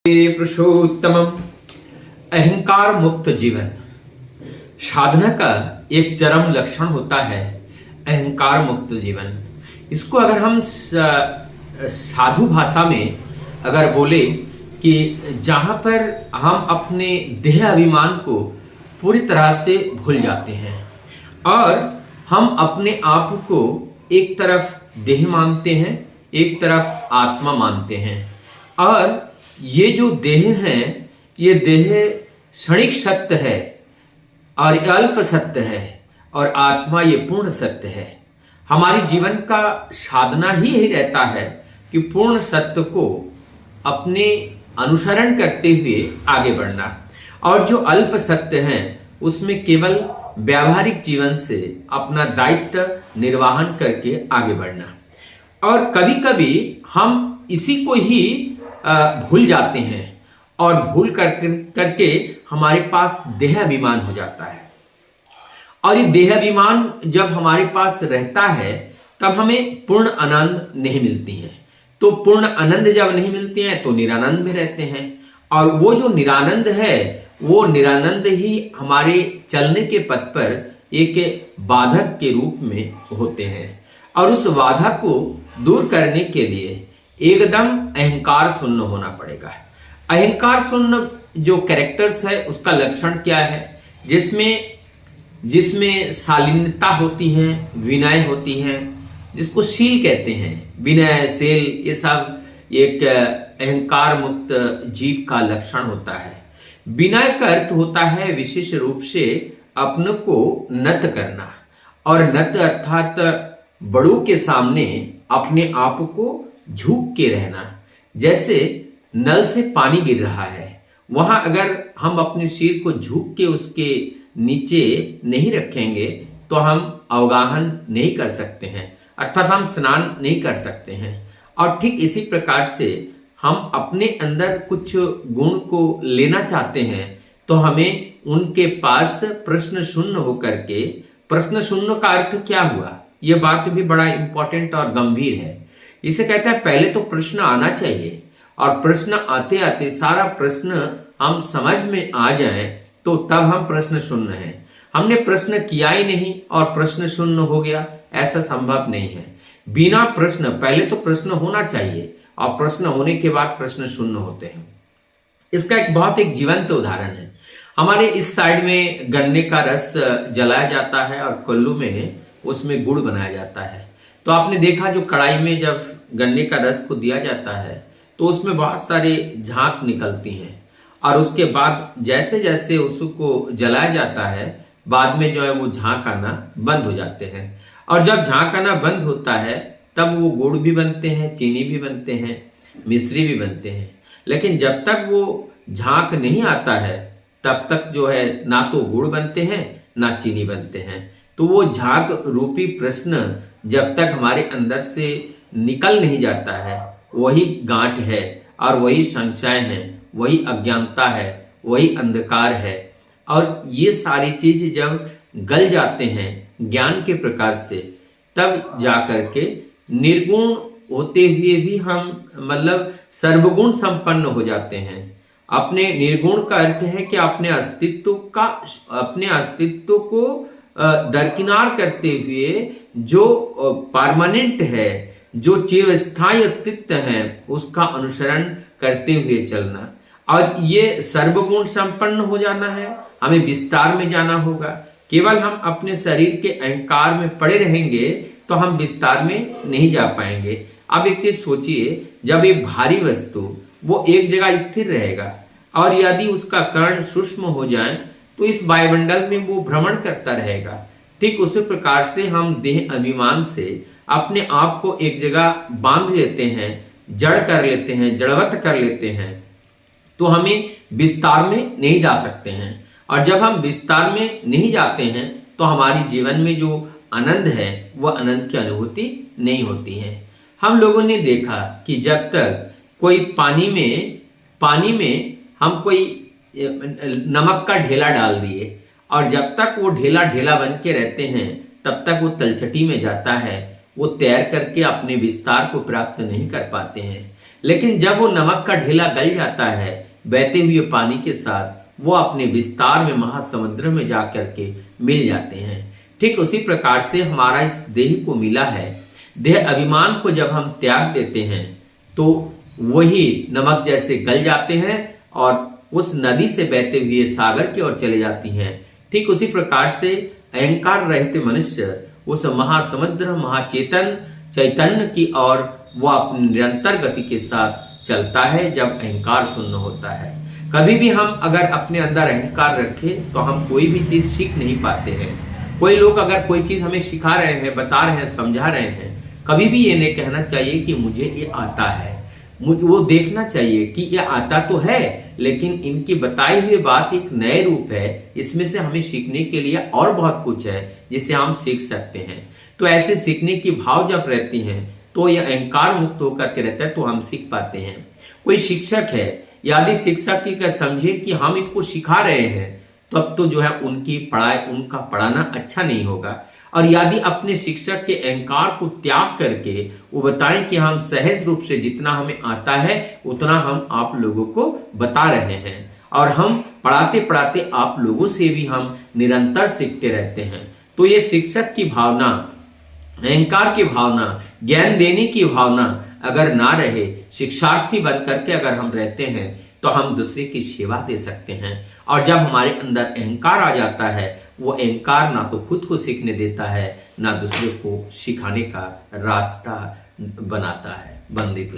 पुरुषोत्तमम। अहंकार मुक्त जीवन साधना का एक चरम लक्षण होता है अहंकार मुक्त जीवन। इसको अगर हम साधु भाषा में अगर बोले कि जहां पर हम अपने देह अभिमान को पूरी तरह से भूल जाते हैं और हम अपने आप को एक तरफ देह मानते हैं, एक तरफ आत्मा मानते हैं। और ये जो देह है, ये देह क्षणिक सत्य है और अल्प सत्य है, और आत्मा ये पूर्ण सत्य है। हमारी जीवन का साधना ही यही रहता है कि पूर्ण सत्य को अपने अनुसरण करते हुए आगे बढ़ना, और जो अल्प सत्य है उसमें केवल व्यावहारिक जीवन से अपना दायित्व निर्वाहन करके आगे बढ़ना। और कभी कभी हम इसी को ही भूल जाते हैं और भूल करके हमारे पास देह अभिमान हो जाता है। और ये देह अभिमान जब हमारे पास रहता है तब हमें पूर्ण आनंद नहीं मिलती है। तो पूर्ण आनंद जब नहीं मिलते हैं तो निरानंद में रहते हैं, और वो जो निरानंद है वो निरानंद ही हमारे चलने के पथ पर एक बाधक के रूप में होते हैं। और उस बाधा को दूर करने के लिए एकदम अहंकार शून्य होना पड़ेगा। अहंकार शून्य जो कैरेक्टर्स है उसका लक्षण क्या है? जिसमें शालीनता होती है, विनय होती है, जिसको शील कहते हैं। विनय, शील, ये सब एक अहंकार मुक्त जीव का लक्षण होता है। विनय का अर्थ होता है विशेष रूप से अपने को नत करना, और नत अर्थात बड़ों के सामने अपने आप को झुक के रहना। जैसे नल से पानी गिर रहा है, वहां अगर हम अपने सिर को झुक के उसके नीचे नहीं रखेंगे तो हम अवगाहन नहीं कर सकते हैं, अर्थात हम स्नान नहीं कर सकते हैं। और ठीक इसी प्रकार से हम अपने अंदर कुछ गुण को लेना चाहते हैं तो हमें उनके पास प्रश्न शून्य होकर के, प्रश्न शून्य का अर्थ क्या हुआ, यह बात भी बड़ा इंपॉर्टेंट और गंभीर है। इसे कहता है पहले तो प्रश्न आना चाहिए, और प्रश्न आते आते सारा प्रश्न हम समझ में आ जाए तो तब हम प्रश्न शून्य हैं। हमने प्रश्न किया ही नहीं और प्रश्न शून्य हो गया, ऐसा संभव नहीं है। बिना प्रश्न, पहले तो प्रश्न होना चाहिए और प्रश्न होने के बाद प्रश्न शून्य होते हैं। इसका एक जीवंत उदाहरण है। हमारे इस साइड में गन्ने का रस जलाया जाता है और कुल्लू में उसमें गुड़ बनाया जाता है। तो आपने देखा जो कढ़ाई में जब गन्ने का रस को दिया जाता है तो उसमें बहुत सारे झाग निकलती हैं, और उसके बाद जैसे जैसे उसको जलाया जाता है बाद में जो है वो झाग आना बंद हो जाते हैं। और जब झाग आना बंद होता है तब वो गुड़ भी बनते हैं, चीनी भी बनते हैं, मिश्री भी बनते हैं। लेकिन जब तक वो झाग नहीं आता है तब तक जो है ना तो गुड़ बनते हैं ना चीनी बनते हैं। तो वो झाग रूपी प्रश्न जब तक हमारे अंदर से निकल नहीं जाता है, वही गांठ है और वही संशय है, वही अज्ञानता है, वही अंधकार है। और ये सारी चीज जब गल जाते हैं ज्ञान के प्रकाश से, तब जाकर के निर्गुण होते हुए भी हम मतलब सर्वगुण संपन्न हो जाते हैं। अपने निर्गुण का अर्थ है कि अपने अस्तित्व को दरकिनार करते हुए जो परमानेंट है, जो चिरस्थायी अस्तित्व है, उसका अनुसरण करते हुए चलना। और ये सर्वगुण संपन्न हो जाना है, हमें विस्तार में जाना होगा। केवल हम अपने शरीर के अहंकार में पड़े रहेंगे तो हम विस्तार में नहीं जा पाएंगे। अब एक चीज सोचिए, जब एक भारी वस्तु वो एक जगह स्थिर रहेगा और यदि उसका कण सूक्ष्म हो जाए तो इस वायुमंडल में वो भ्रमण करता रहेगा। ठीक उसी प्रकार से हम देह अभिमान से अपने आप को एक जगह बांध लेते हैं, जड़ कर लेते हैं, जड़वत कर लेते हैं, तो हमें विस्तार में नहीं जा सकते हैं। और जब हम विस्तार में नहीं जाते हैं तो हमारी जीवन में जो आनंद है वह आनंद की अनुभूति नहीं होती है। हम लोगों ने देखा कि जब तक कोई पानी में हम कोई नमक का ढेला डाल दिए और जब तक वो ढेला ढेला बन के रहते हैं तब तक वो तलछटी में जाता है, वो तैर करके अपने विस्तार को प्राप्त नहीं कर पाते हैं। लेकिन जब वो नमक का ढेला गल जाता है बहते हुए पानी के साथ, वो अपने विस्तार में महासमुद्र में जाकर के मिल जाते हैं। ठीक उसी प्रकार से हमारा इस देह को मिला है। देह अभिमान को जब हम त्याग देते हैं तो वही नमक जैसे गल जाते हैं और उस नदी से बहते हुए सागर की ओर चले जाती हैं। ठीक उसी प्रकार से अहंकार रहित मनुष्य उस महासमुद्र महाचेतन चैतन्य की ओर वो अपनी निरंतर गति के साथ चलता है जब अहंकार शून्य होता है। कभी भी हम अगर अपने अंदर अहंकार रखें तो हम कोई भी चीज सीख नहीं पाते हैं। कोई लोग अगर कोई चीज हमें सिखा रहे हैं, बता रहे हैं, समझा रहे हैं, कभी भी ये नहीं कहना चाहिए कि मुझे ये आता है। मुझे वो देखना चाहिए कि ये आता तो है, लेकिन इनकी बताई हुई बात एक नए रूप है। इसमें से हमें सीखने के लिए और बहुत कुछ है जिसे हम सीख सकते हैं। तो ऐसे सीखने की भाव जब रहती हैं तो यह अहंकार मुक्त होकर के रहता है, तो हम सीख पाते हैं। कोई शिक्षक है, यदि शिक्षक की समझे कि हम इनको सिखा रहे हैं, तब तो जो है उनकी पढ़ाई, उनका पढ़ाना अच्छा नहीं होगा। और यदि अपने शिक्षक के अहंकार को त्याग करके वो बताएं कि हम सहज रूप से जितना हमें आता है उतना हम आप लोगों को बता रहे हैं, और हम पढ़ाते पढ़ाते आप लोगों से भी हम निरंतर सीखते रहते हैं, तो ये शिक्षक की भावना, अहंकार की भावना, ज्ञान देने की भावना अगर ना रहे, शिक्षार्थी बन करके अगर हम रहते हैं तो हम दूसरे की सेवा दे सकते हैं। और जब हमारे अंदर अहंकार आ जाता है, वो अहंकार ना तो खुद को सीखने देता है, ना दूसरे को सिखाने का रास्ता बनाता है। वंदे।